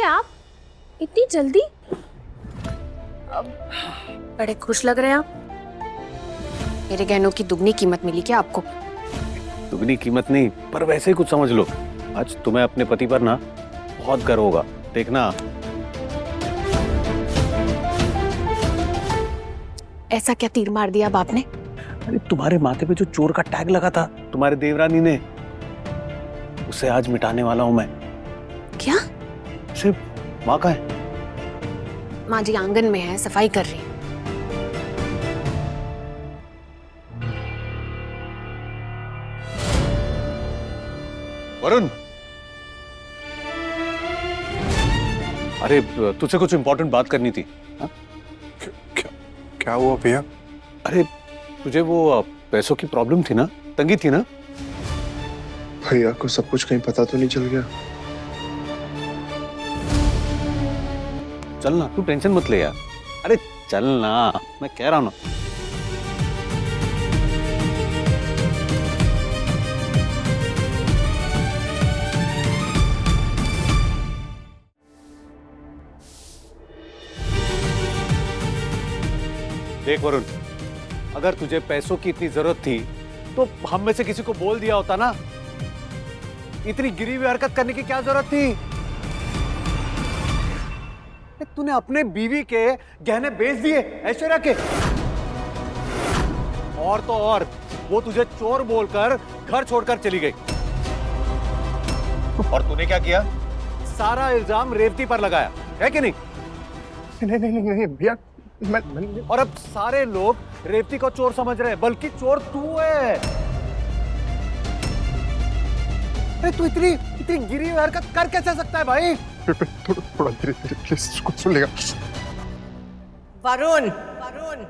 आप इतनी जल्दी? अब बड़े खुश लग रहे हैं आप। मेरे गहनों की दुगनी कीमत मिली क्या आपको? दुगनी कीमत नहीं, पर वैसे ही कुछ समझ लो। आज तुम्हें अपने पति पर ना बहुत गर्व होगा, देखना। ऐसा क्या तीर मार दिया अब आपने? अरे तुम्हारे माथे पे जो चोर का टैग लगा था तुम्हारे देवरानी ने, उसे आज मिटाने वाला हूं मैं। क्या? सिर्फ माँ का है। माँ जी आंगन में है, सफाई कर रही। वरुण, अरे तुझसे कुछ इंपॉर्टेंट बात करनी थी। हा? क्या हुआ भैया? अरे तुझे वो पैसों की प्रॉब्लम थी ना, तंगी थी ना? भैया को सब कुछ कहीं पता तो नहीं चल गया? चल ना, तू टेंशन मत ले यार। अरे चल ना, मैं कह रहा हूं ना। देख वरुण, अगर तुझे पैसों की इतनी जरूरत थी तो हम में से किसी को बोल दिया होता ना। इतनी गिरी हुई हरकत करने की क्या जरूरत थी? तूने अपने बीवी के गहने बेच दिए ऐश्वर्या के, और तो और वो तुझे चोर बोलकर घर छोड़कर चली गई। और तूने क्या किया? सारा इल्जाम रेवती पर लगाया, है कि नहीं? नहीं नहीं नहीं नहीं भैया, मैं और अब सारे लोग रेवती को चोर समझ रहे हैं, बल्कि चोर तू है। अरे तू इतनी इतनी गिरी हुई हरकत कर कैसे सकता है भाई? थोड़ा धीरे धीरे प्लीज, कुछ सुन लेगा। वरुण, वरुण,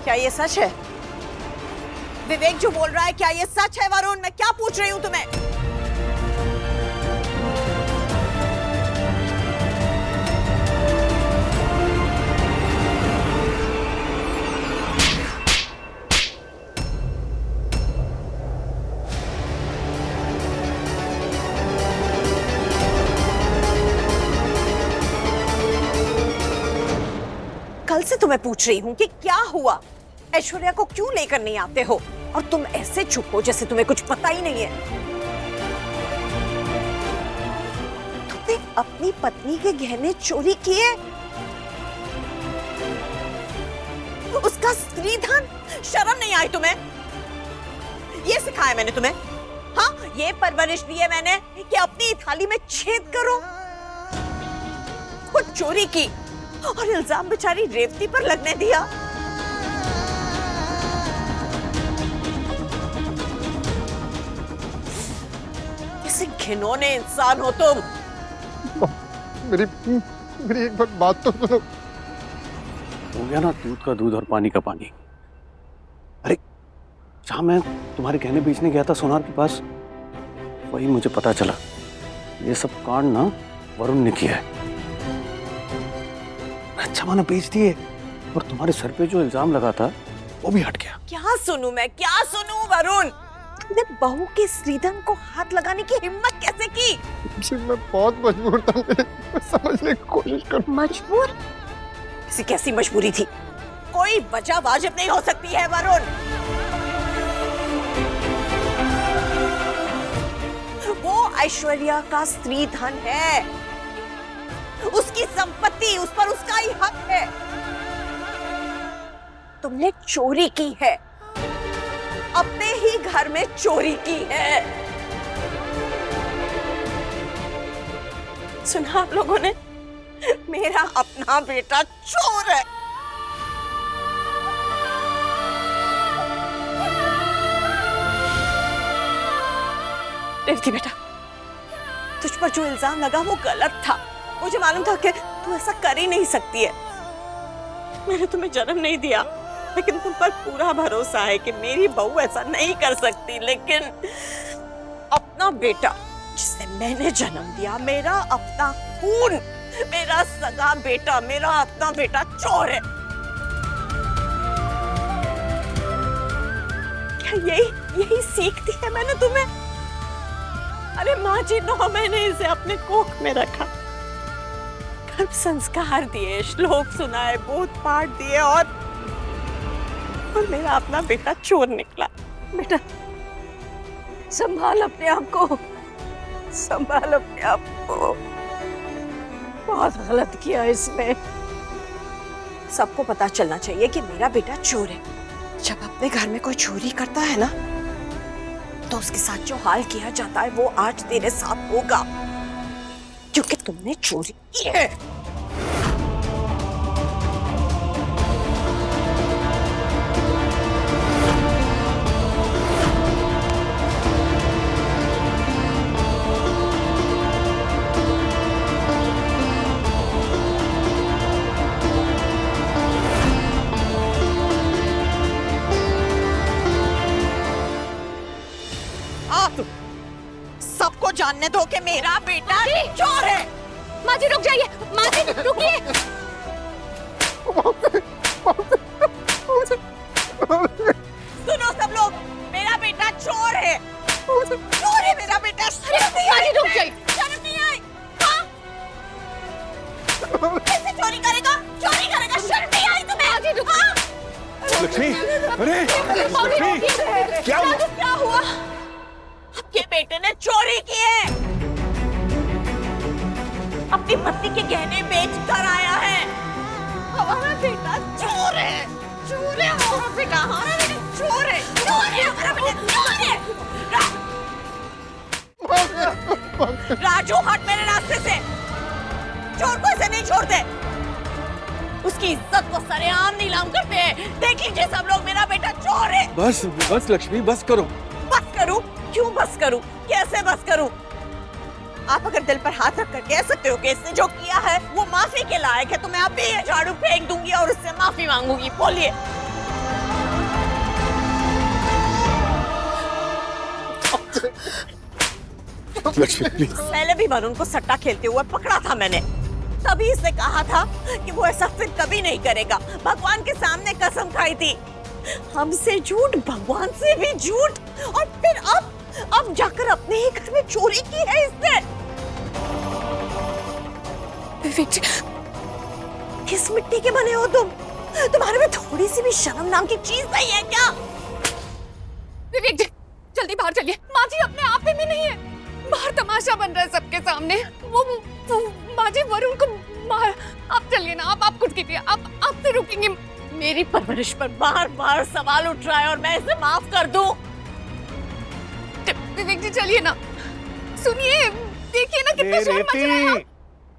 क्या ये सच है? विवेक जो बोल रहा है, क्या ये सच है? वरुण, मैं क्या पूछ रही हूं तुम्हें? कल से तुम्हें पूछ रही हूं कि क्या हुआ, ऐश्वर्या को क्यों लेकर नहीं आते हो, और तुम ऐसे चुप हो जैसे तुम्हें कुछ पता ही नहीं है। तुमने अपनी पत्नी के गहने चोरी किए, उसका स्त्रीधन, शर्म नहीं आई तुम्हें? ये सिखाया मैंने तुम्हें? हाँ, ये परवरिश दी है मैंने कि अपनी थाली में छेद करो। खुद चोरी की और इल्जाम बेचारी रेवती पर लगने दिया। किसी घिनौने इंसान हो तुम। मेरी एक बात तो सुनो। हो गया ना दूध का दूध और पानी का पानी। अरे जहां मैं तुम्हारे गहने बेचने गया था सोनार के पास, वही मुझे पता चला ये सब कांड ना वरुण ने किया है। अच्छा माना बेच दिए, और तुम्हारे सर पे जो इल्जाम लगा था वो भी हट गया। क्या सुनूं मैं, क्या सुनूं वरुण? तुमने बहू के श्रीधन को हाथ लगाने की हिम्मत कैसे की? मैं बहुत मजबूर था, मैं समझने की कोशिश कर। मजबूर? कैसी मजबूरी थी? कोई वजह वाजिब नहीं हो सकती है वरुण। वो ऐश्वर्या का स्त्रीधन है, उसकी संपत्ति, उस पर उसका ही हक है। तुमने चोरी की है, अपने ही घर में चोरी की है। सुना आप लोगों ने? मेरा अपना बेटा चोर है। रेवती बेटा, तुझ पर जो इल्जाम लगा वो गलत था। मुझे मालूम था कि तू ऐसा कर ही नहीं सकती है। मैंने तुम्हें जन्म नहीं दिया, लेकिन तुम पर पूरा भरोसा है कि मेरी बहू ऐसा नहीं कर सकती। लेकिन अपना बेटा जिसे मैंने जन्म दिया, मेरा अपना खून, मेरा सगा बेटा, मेरा अपना बेटा चोर है। क्या यही सीख दी है मैंने तुम्हें? अरे माँ जी, 9 महीने इसे अपने कोख में रखा, गर्भ संस्कार दिए, श्लोक सुनाए, बोध पाठ दिए, और मेरा अपना बेटा चोर निकला। बेटा संभाल अपने आप को, संभाल अपने आप को। बहुत गलत किया इसमें। सबको पता चलना चाहिए कि मेरा बेटा चोर है। जब अपने घर में कोई चोरी करता है ना, तो उसके साथ जो हाल किया जाता है वो आज तेरे साथ होगा, क्योंकि तुमने चोरी की है। सबको जानने दो कि मेरा बेटा चोर है। माँ जी रुक जाइए, माँ जी रुकिए। सुनो सब लोग, मेरा बेटा चोर है, चोर है मेरा बेटा। माँ जी रुक जाइए। शर्म नहीं आई? हाँ? कैसे चोरी करेगा? चोरी करेगा, शर्म नहीं आई तुम्हें? माँ जी रुक। हाँ? लक्ष्मी, अरे लक्ष्मी, क्या हुआ? क्या हुआ? आपके बेटे ने चोरी की है, अपनी पत्नी के गहने बेच कर आया है। हमारा बेटा चोर है, चोर है हमारा बेटा, हमारा बेटा चोर है, चोर है हमारा बेटा, चोर है। राजू हट मेरे रास्ते से, चोर को ऐसे नहीं छोड़ते, उसकी इज्जत को सरेआम नीलाम करते हैं। देख लीजिए सब लोग, मेरा बेटा चोर है। बस बस लक्ष्मी, बस करो। बस करूं? क्यों बस करूं? कैसे बस करूं? आप अगर दिल पर हाथ रख कर कह सकते हो कि इसने जो किया है वो माफी के लायक है, तो मैं अभी ये झाड़ू फेंक दूंगी और उससे माफी मांगूंगी। बोलिए। लक्ष्मी प्लीज। पहले भी वरुण को सट्टा खेलते हुए पकड़ा था मैंने, तभी इसने कहा था कि वो ऐसा फिर कभी नहीं करेगा। भगवान के सामने कसम खाई थी, हमसे झूठ, भगवान से भी झूठ, और फिर अब जाकर अपने ही घर में चोरी की है इसने। विवेक जी, किस मिट्टी के बने हो तुम? तुम्हारे में थोड़ी सी भी शर्म नाम की चीज नहीं है क्या? विवेक जी जल्दी बाहर चलिए। माँ जी अपने आप में नहीं है, बाहर तमाशा बन रहा है सबके सामने। वो माँ जी वरुण को मार। आप चलिए ना, आप कुछ कीजिए, आप तो रुकेंगे। मेरी परवरिश पर बार बार सवाल उठ रहा है और मैं इसे माफ कर दूं? विवेक जी चलिए ना, सुनिए, देखिए ना कितना शोर मच रहा है।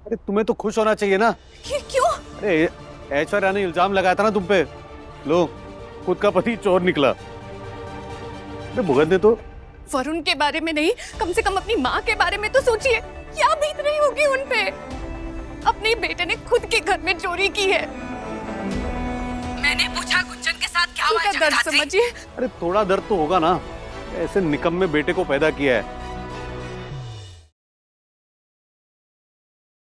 अरे तुम्हें तो खुश होना चाहिए ना। क्यों? अरे ऐश्वर्या ने इल्जाम लगाया था ना तुम पे, लो खुद का पति चोर निकला। अरे भुगतने तो। वरुण के बारे में नहीं, कम से कम अपनी माँ के बारे में तो सोचिए, क्या बीत रही होगी उन पे। अपने बेटे ने खुद के घर में चोरी की है। मैंने पूछा गुंजन के साथ क्या हुआ? दर्द समझिए। अरे थोड़ा दर्द तो होगा ना, ऐसे निकम्मे बेटे को पैदा किया है,